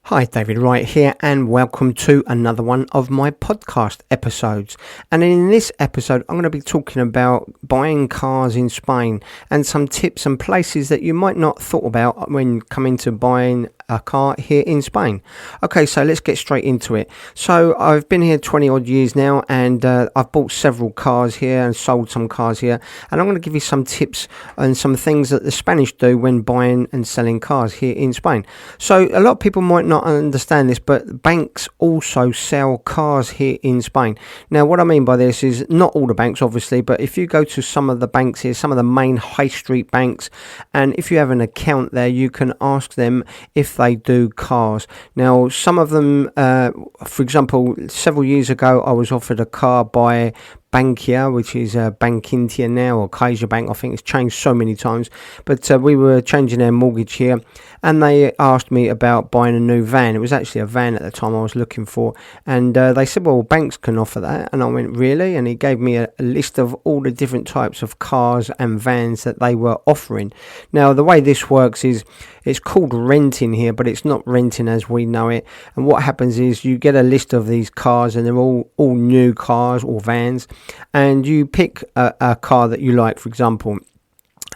Hi, David Wright here, and welcome to another one of my podcast episodes. And in this episode, I'm going to be talking about buying cars in Spain and some tips and places that you might not thought about when coming to buying a car here in Spain. Okay, so let's get straight into it. So I've been here 20 odd years now, and I've bought several cars here and sold some cars here. And I'm going to give you some tips and some things that the Spanish do when buying and selling cars here in Spain. So a lot of people might not understand this, but banks also sell cars here in Spain. Now, what I mean by this is not all the banks, obviously, but if you go to some of the banks here, some of the main high street banks, and if you have an account there, you can ask them if they do cars. Now, some of them, for example, several years ago, I was offered a car by Bankia, which is Bankintia now, or CaixaBank. I think it's changed so many times, but we were changing our mortgage here, and they asked me about buying a new van. It was actually a van at the time I was looking for, and they said, well, banks can offer that. And I went, really? And he gave me a list of all the different types of cars and vans that they were offering. Now, the way this works is it's called renting here, but it's not renting as we know it. And what happens is you get a list of these cars, and they're all new cars or vans, and you pick a car that you like, for example,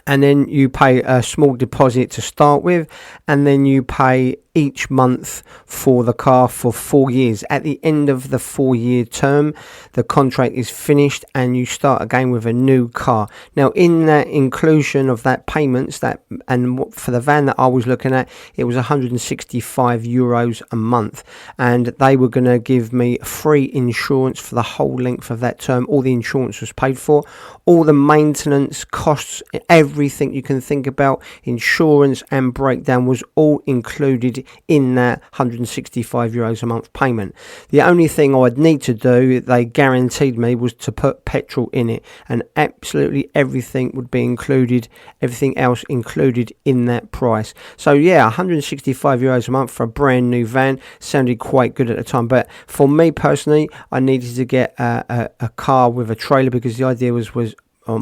and then you pay a small deposit to start with, and then you pay each month for the car for 4 years. At the end of the 4-year term, the contract is finished and you start again with a new car. Now, in that inclusion of that payments, and for the van that I was looking at, it was 165 euros a month, and they were going to give me free insurance for the whole length of that term. All the insurance was paid for, all the maintenance costs, everything you can think about, insurance and breakdown was all included in that 165 euros a month payment. The only thing I'd need to do, they guaranteed me, was to put petrol in it, and absolutely everything would be included, everything else included in that price. So yeah, 165 euros a month for a brand new van sounded quite good at the time, but for me personally, I needed to get a car with a trailer, because the idea was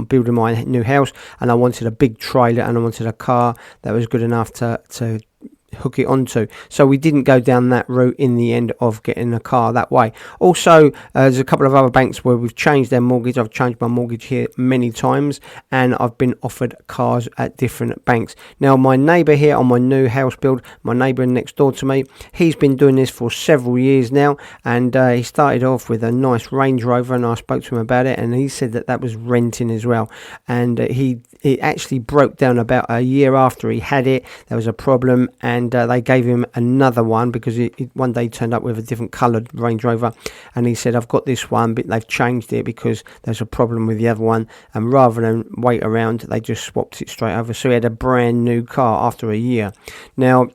building my new house, and I wanted a big trailer, and I wanted a car that was good enough to hook it onto. So we didn't go down that route in the end of getting a car that way. Also, there's a couple of other banks where we've changed their mortgage. I've changed my mortgage here many times, and I've been offered cars at different banks. Now, my neighbour here on my new house build, my neighbour next door to me, he's been doing this for several years now, and he started off with a nice Range Rover, and I spoke to him about it, and he said that was renting as well. And it actually broke down about a year after he had it. There was a problem, and they gave him another one, because one day he turned up with a different coloured Range Rover, and he said, I've got this one, but they've changed it because there's a problem with the other one, and rather than wait around, they just swapped it straight over. So he had a brand new car after a year. Now,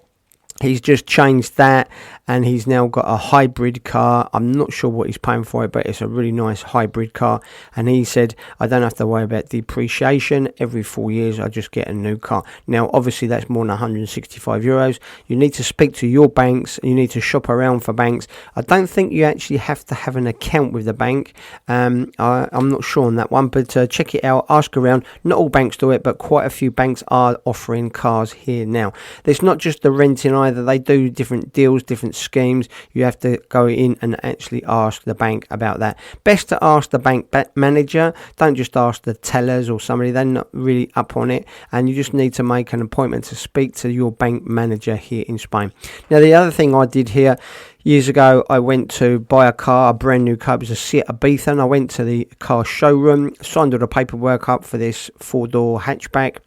he's just changed that, and he's now got a hybrid car. I'm not sure what he's paying for it, but it's a really nice hybrid car. And he said, I don't have to worry about depreciation. Every 4 years, I just get a new car. Now, obviously, that's more than 165 euros. You need to speak to your banks. You need to shop around for banks. I don't think you actually have to have an account with the bank. I'm not sure on that one, but check it out. Ask around. Not all banks do it, but quite a few banks are offering cars here now. There's not just the renting either. They do different deals, different schemes. You have to go in and actually ask the bank about that. Best to ask the bank manager. Don't just ask the tellers or somebody. They're not really up on it, and you just need to make an appointment to speak to your bank manager here in Spain. Now, the other thing I did here, years ago, I went to buy a car, a brand new car. It was a Seat Ibiza, and I went to the car showroom, signed all the paperwork up for this 4-door hatchback.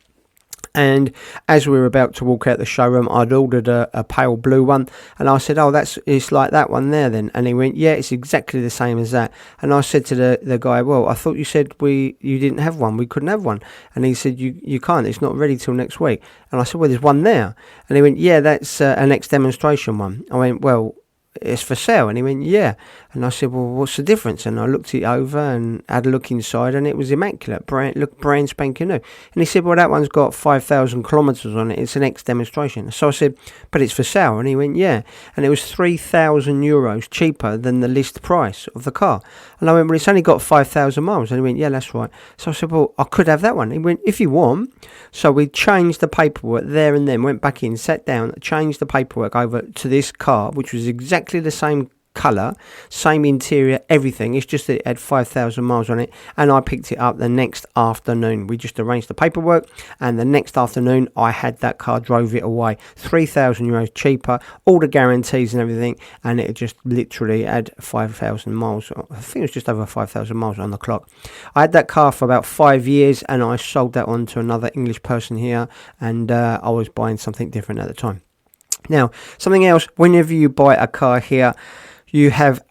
And as we were about to walk out the showroom, I'd ordered a pale blue one, and I said, it's like that one there then. And he went, yeah, it's exactly the same as that. And I said to the guy, well, I thought you said you didn't have one, we couldn't have one. And he said, you can't, it's not ready till next week. And I said, well, there's one there. And he went, yeah, that's a next demonstration one. I went, well, it's for sale. And he went, yeah. And I said, well, what's the difference? And I looked it over and had a look inside, and it was immaculate, brand spanking new. And he said, well, that one's got 5,000 kilometres on it. It's an ex-demonstration. So I said, but it's for sale. And he went, yeah. And it was €3,000 cheaper than the list price of the car. And I went, well, it's only got 5,000 miles. And he went, yeah, that's right. So I said, well, I could have that one. He went, if you want. So we changed the paperwork there and then, went back in, sat down, changed the paperwork over to this car, which was exactly the same colour, same interior, everything. It's just that it had 5,000 miles on it, and I picked it up the next afternoon. We just arranged the paperwork, and the next afternoon I had that car, drove it away. €3,000 cheaper, all the guarantees and everything, and it just literally had 5,000 miles. I think it was just over 5,000 miles on the clock. I had that car for about 5 years, and I sold that on to another English person here, and I was buying something different at the time. Now, something else, whenever you buy a car here, you have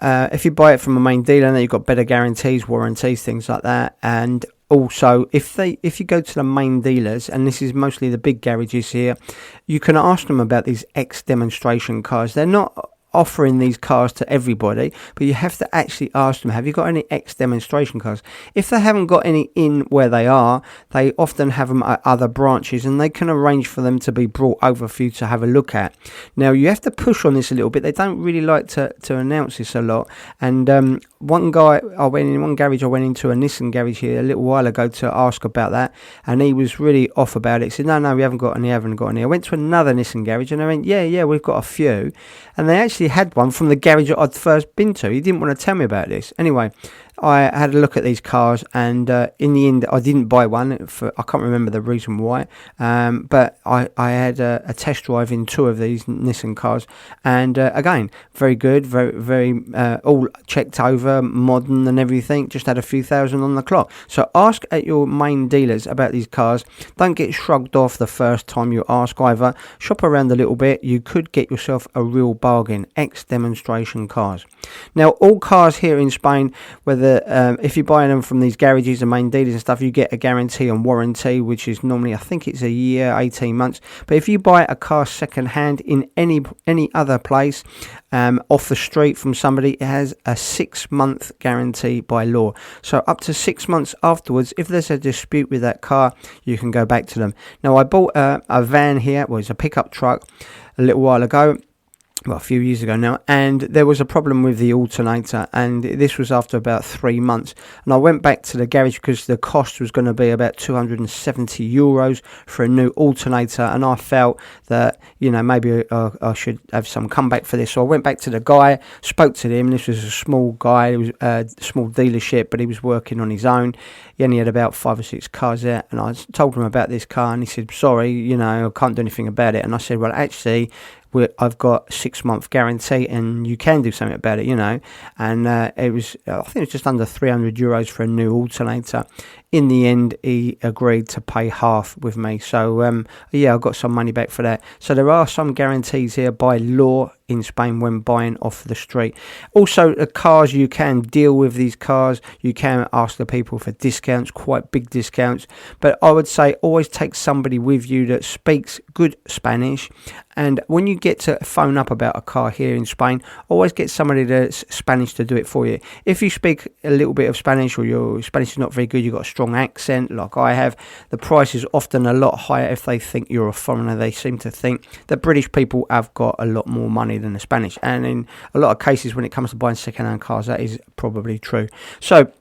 if you buy it from a main dealer, then you've got better guarantees, warranties, things like that. And also, if you go to the main dealers, and this is mostly the big garages here, you can ask them about these ex-demonstration cars. They're not offering these cars to everybody, but you have to actually ask them, have you got any ex-demonstration cars? If they haven't got any in where they are, they often have them at other branches, and they can arrange for them to be brought over for you to have a look at. Now, you have to push on this a little bit. They don't really like to announce this a lot. And one garage I went into, a Nissan garage here a little while ago to ask about that, and he was really off about it. He said, no, we haven't got any. I went to another Nissan garage, and I went, yeah, we've got a few. And they actually had one from the garage that I'd first been to. He didn't want to tell me about this. Anyway, I had a look at these cars, and in the end, I didn't buy one. I can't remember the reason why, but I had a test drive in two of these Nissan cars, and again, very good, very all checked over, modern and everything. Just had a few thousand on the clock. So ask at your main dealers about these cars. Don't get shrugged off the first time you ask either. Shop around a little bit. You could get yourself a real bargain. Ex-demonstration cars. Now, all cars here in Spain, whether if you're buying them from these garages and main dealers and stuff, you get a guarantee and warranty, which is normally, I think it's a year, 18 months. But if you buy a car second hand in any other place, off the street from somebody, it has a 6-month guarantee by law. So up to 6 months afterwards, if there's a dispute with that car, you can go back to them. Now, I bought a van here, well, it's a pickup truck, a little while ago. Well, a few years ago now, and there was a problem with the alternator, and this was after about 3 months. And I went back to the garage because the cost was going to be about €270 for a new alternator, and I felt that, maybe I should have some comeback for this. So I went back to the guy, spoke to him. This was a small guy, it was a small dealership, but he was working on his own. He only had about 5 or 6 cars there, and I told him about this car, and he said, sorry, I can't do anything about it. And I said, well, actually, I've got 6-month guarantee, and you can do something about it, And it was, I think it was just under €300 for a new alternator. In the end, he agreed to pay half with me. So, I got some money back for that. So there are some guarantees here by law in Spain when buying off the street. Also, the cars, you can deal with these cars. You can ask the people for discounts, quite big discounts. But I would say always take somebody with you that speaks good Spanish. And when you get to phone up about a car here in Spain, always get somebody that's Spanish to do it for you. If you speak a little bit of Spanish, or your Spanish is not very good, you've got a strong accent like I have, the price is often a lot higher if they think you're a foreigner. They seem to think that British people have got a lot more money than the Spanish. And in a lot of cases, when it comes to buying second-hand cars, that is probably true. So,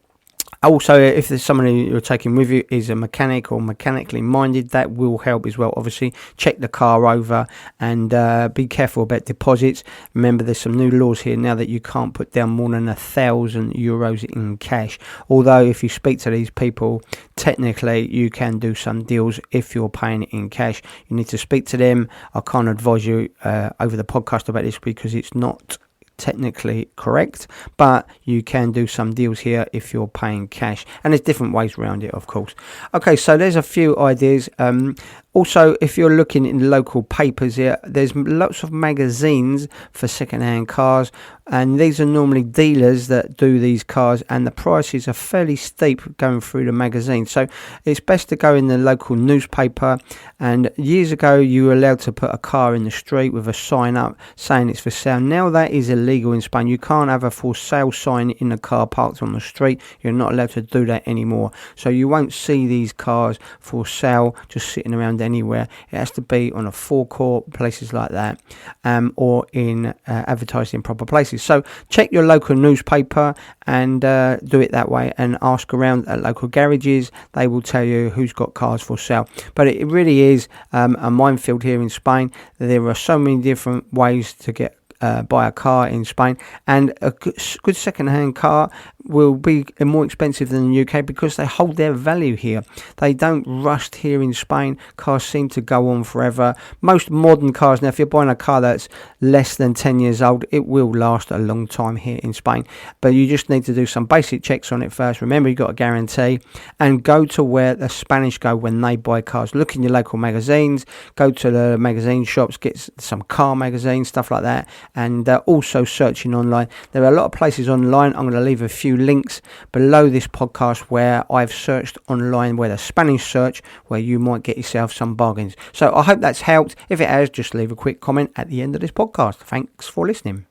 also, if there's someone you're taking with you is a mechanic or mechanically minded, that will help as well. Obviously, check the car over, and be careful about deposits. Remember, there's some new laws here now that you can't put down more than €1,000 in cash. Although, if you speak to these people, technically you can do some deals if you're paying it in cash. You need to speak to them. I can't advise you over the podcast about this because it's not technically correct, but you can do some deals here if you're paying cash, and there's different ways around it, of course. Okay, so there's a few ideas. Also, if you're looking in local papers here, there's lots of magazines for second-hand cars, and these are normally dealers that do these cars, and the prices are fairly steep going through the magazine. So it's best to go in the local newspaper. And years ago, you were allowed to put a car in the street with a sign up saying it's for sale. Now that is illegal in Spain. You can't have a for sale sign in a car parked on the street. You're not allowed to do that anymore. So you won't see these cars for sale just sitting around anywhere. It has to be on a forecourt, places like that, or in advertised in proper places. So check your local newspaper and do it that way, and ask around at local garages. They will tell you who's got cars for sale. But it really is a minefield here in Spain. There are so many different ways to buy a car in Spain, and a good second-hand car will be more expensive than the UK because they hold their value here. They don't rust here in Spain. Cars seem to go on forever. Most modern cars, now if you're buying a car that's less than 10 years old, it will last a long time here in Spain, but you just need to do some basic checks on it first. Remember, you've got a guarantee, and go to where the Spanish go when they buy cars. Look in your local magazines, go to the magazine shops, get some car magazines, stuff like that, and also searching online. There are a lot of places online. I'm going to leave a few links below this podcast where I've searched online, where the Spanish search, where you might get yourself some bargains. So I hope that's helped. If it has, just leave a quick comment at the end of this podcast. Thanks for listening.